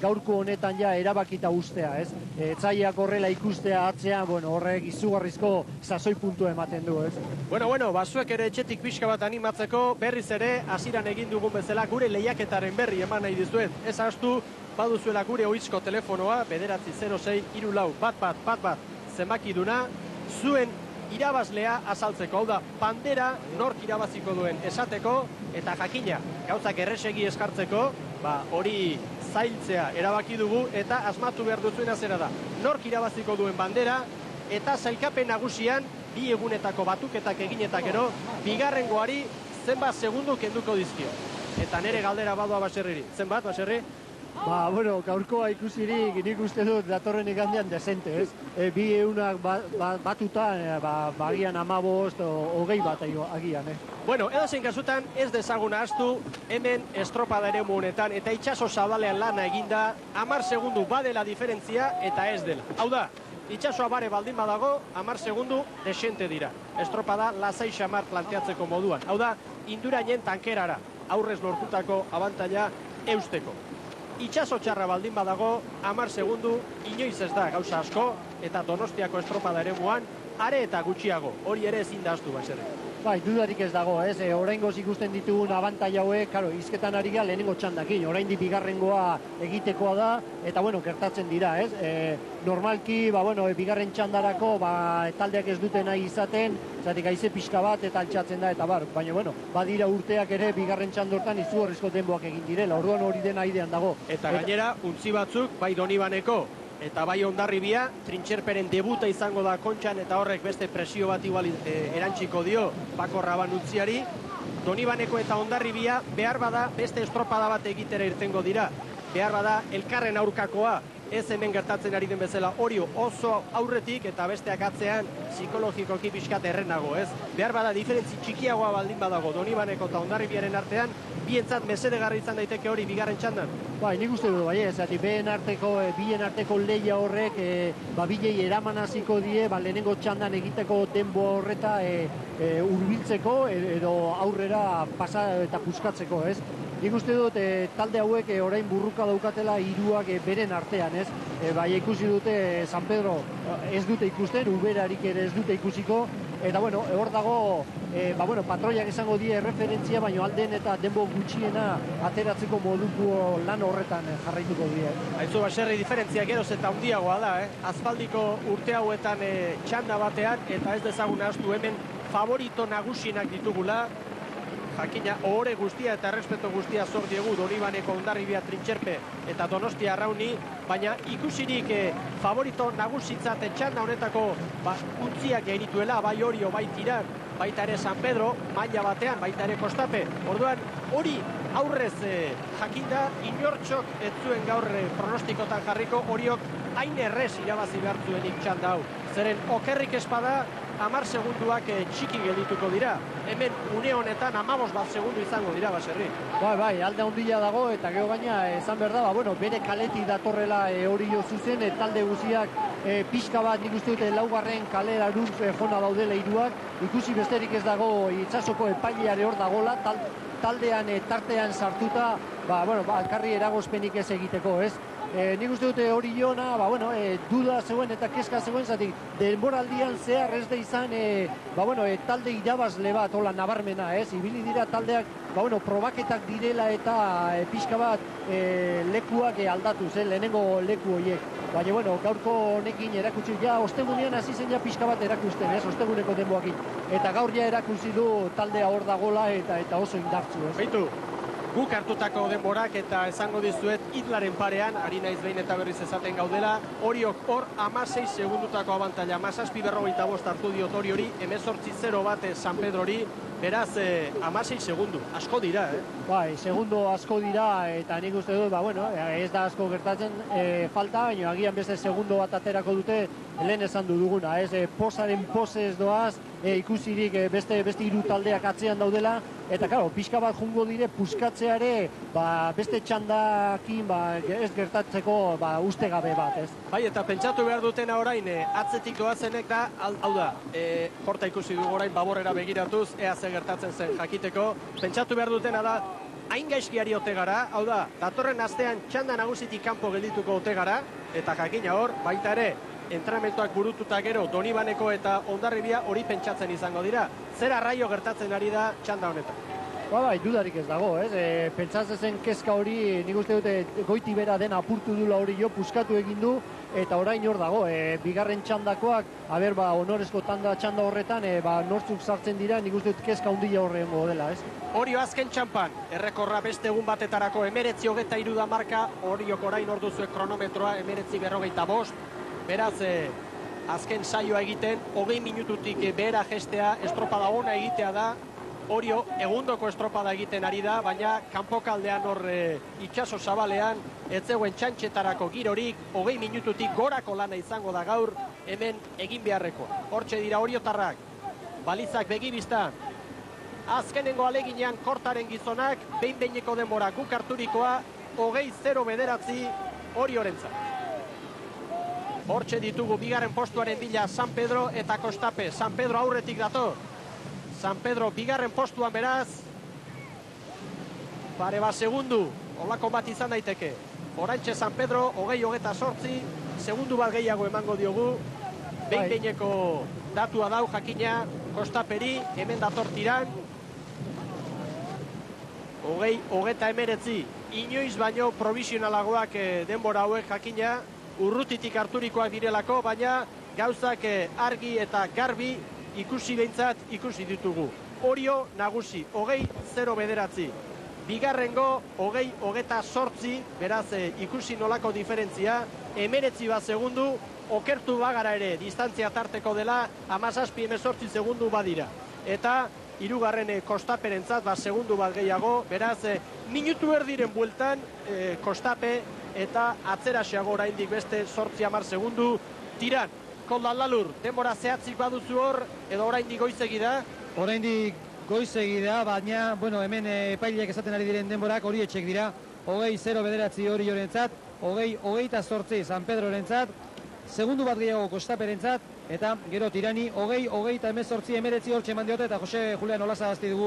gaurko honetan ja erabakita ustea, ez? Etzaiak horrela ikustea atzean, bueno, horrek izugarrizko sasoi puntu ematen du, ez? Bueno, basuek ere etxetik pixka bat animatzeko, berriz ere, hasieran egin dugun bezala, gure lehiaketaren berri eman nahi dizuet. Ez ahaztu, baduzuela gure oizko telefonoa, 906-34 zenbakiduna, zuen irabazlea azaltzeko. Hau da, bandera nork irabaziko duen esateko, eta jakina, gauzak erresegi eskartzeko, hori zailtzea erabaki dugu, eta asmatu behar duzuena zera da. Nork irabaziko duen bandera, eta zailkapen nagusian, bi egunetako batuketak egin eta gero, bigarrengoari zenbat segundu kenduko dizkio. Eta nere galdera badua Baserriri. Zenbat, Baserri? Bueno, gaurkoa ikusirik nik uste dut datorren igandean desente, ez? Bi eunak batuta, agian 15, 20 bat agian, Bueno, edozein kasutan ez dezaguna astu, hemen estropada ere honetan, eta itxaso zabalean lana eginda, 10 segundu badela diferentzia, eta ez dela. Hau da, itxasoa bare baldin badago, 10 segundu desente dira. Estropada lasai xamar planteatzeko moduan. Hau da, indurainen tankerara, aurrez lortutako abantaila eusteko. Itxaso txarra baldin badago, 10 segundu, inoiz ez da gauza asko, eta Donostiako estropada ere muan, are eta gutxiago, hori ere ezin da astu Baserri. Dudarik ez dago, ez? Oraingoz ikusten ditugun abantaila hauek, izketan ari gara lehenengo txandakin, oraindik bigarrengoa egitekoa da, eta bueno, gertatzen dira, ez? Normalki, bigarren txandarako, taldeak ez dute nahi izaten, zatik haize pixka bat eta altxatzen da, eta baina, badira urteak ere bigarren txandortan izugarrizko denboak egin direla, orduan hori dena idean dago. Eta gainera, untzi batzuk, bai Donibaneko, eta bai Hondarribia, Trintxerperen debuta izango da Kontxan, eta horrek beste presio bat igual erantziko dio Pako Raban utziari. Donibaneko eta Hondarribia behar bada beste estropada bat egitera irtengo dira. Behar bada elkarren aurkakoa, ez hemen gertatzen ari den bezala hori oso aurretik eta besteak atzean psikologikoki pixkat errenago, ez? Behar bada diferentzi txikiagoa baldin badago Donibaneko eta Hondarribiaren artean, bientzat mesedegarri izan daiteke hori bigarren txandan. Nik uste dut, bien arteko lehia horrek, bilei eraman hasiko die, lehenengo txandan egiteko denbo horreta hurbiltzeko edo aurrera pasa eta puskatzeko, ez? Nik uste dut talde hauek orain burruka daukatela hiruak beren artean, ez? Ikusi dute San Pedro ez dute ikusten, Uberarik ere ez dute ikusiko, eta hor dago, patroiak esango die referentzia, baina alden eta denbo gutxiena ateratzeko moduko lan horretan jarraituko die. Aizu Baserri, diferentzia geroz eta handiagoa da, Aspaldiko urte hauetan txanda batean, eta ez dezaguna astu hemen favorito nagusienak ditugula, jakina ohore guztia eta errespeto guztia zor diegu Donibaneko, Hondarribia, Trintxerpe eta Donostia Arrauni, baina ikusirik favorito nagusitzat txanda honetako untziak genituela, bai Orio, bai Tiran, baita ere San Pedro, maila batean, baita ere Kostape. Orduan, hori aurrez jakinda, inortxok ez zuen gaur pronostikotan jarriko, Oriok hain errez irabazi behar zuenik txanda hau. Zeren okerrik espada, 10 segunduak txiki geldituko dira. Hemen une honetan 15 bat segundu izango dira Baserri. Alde handia dago, eta gero gaina esan behar da, bere kaletik datorrela hori zuzen, talde guziak pixka bat nik uste dute laugarren kalera jona daudela hiruak, ikusi besterik ez dago itsasoko epaileare hor dagola, taldean tartean sartuta, karri eragozpenik ez egiteko, ez? Nik uste dute hori jona, duda zegoen eta keska zegoen, zatik denboraldian zehar ez da izan, talde irabazle bat, hola nabarmena, ez? Ibili dira taldeak, probaketak direla eta pixka bat lekuak aldatuz, lehenengo leku horiek. Baina, gaurko honekin erakutsi, ostegunean hasi zen pixka bat erakusten, ez? Osteguneko denboakin. Eta gaur erakutsi du taldea hor dagola eta oso indartzu, ez? Beitu, guk hartutako denborak eta esango dizuet Hitlaren parean, ari naiz behin eta berriz esaten gaudela, Oriok hor 16 segundutako abantaila, 17:45 hartu diot hori, 18-0 bat San Pedrori, beraz 16 segundu, asko dira, segundo asko dira, eta nik uste dut, ez da asko gertatzen falta, baina agian beste segundo bat aterako dute, lehen esan duguna, ez posaren posez doaz, ikusirik beste hiru taldeak atzean daudela, eta pixka bat jungo dire puskatzeare beste txandakin ez gertatzeko uste gabe bat, ez? Eta pentsatu behar dutena orain, atzetik doazenek da, hau da, Horta ikusi dugu orain baborera begiratuz, ea ze gertatzen zen jakiteko, pentsatu behar dutena da, hain gaizkiari ote gara, hau da, datorren astean txanda nagusitik kanpo geldituko ote gara, eta jakina hor, baita ere, entrenamenduak burututa gero Donibaneko eta Hondarribia hori pentsatzen izango dira. Zer arraio gertatzen ari da txanda honetan? Bai, dudarik ez dago, ez? Pentsatzen zen kezka hori, nik uste dute goiti bera den apurtu dula hori jo, puskatu egin du, eta orain hor dago, bigarren txandakoak, honorezko txanda horretan, nortzuk sartzen dira, nik uste dut kezka handia horrengo dela, ez? Orio azken txampan, errekorra beste egun batetarako 19:23 da marka, Oriok orain hor duzue kronometroa 19:45, beraz, azken saioa egiten, 20 minututik behera gestea, estropada ona egitea da, Orio egundoko estropada egiten ari da, baina kanpokaldean hor itxaso zabalean, ez zegoen txantxetarako girorik, 20 minututik gorako lana izango da gaur, hemen egin beharreko. Hortxe dira oriotarrak, balizak begibiztan, azkenengo aleginean kortaren gizonak, behin-behineko denbora guk harturikoa, 20:09 Oriorentzat. Hortxe ditugu bigarren postuaren bila San Pedro eta Kostape. San Pedro aurretik dator. San Pedro bigarren postuan beraz. Pare bat segundu, olako bat izan daiteke. Oraintxe San Pedro, 20:28, segundu bat gehiago emango diogu. Behin-behineko datua dau jakina Kostaperi, hemen dator tiran. 20:19, inoiz baino provisionalagoak denbora hauek jakina, urrutitik harturikoak direlako, baina gauzak argi eta garbi ikusi behintzat ikusi ditugu. Orio nagusi, 20:09. Bigarrengo, 20:28, beraz ikusi nolako diferentzia, 19 bat segundu, okertu bagara ere, distantzia tarteko dela, 17-18 segundu badira. Eta hirugarren Kostaperentzat, segundu bat gehiago, beraz, minutu erdiren bueltan, Kostape eta atzeraxeago oraindik beste 8-10 segundu tiran. Koldalalur, denbora zehatzik baduzu hor, edo oraindik goizegi da? Oraindik goizegi da, baina, hemen epaileak esaten ari diren denborak hori etxek dira. 20:09 Oriorentzat, 20:28 San Pedrorentzat, segundu bat gehiago Kostaperentzat, eta gero tirani 20:18 hortxe eman diote, eta Jose Julian Olaza dugu.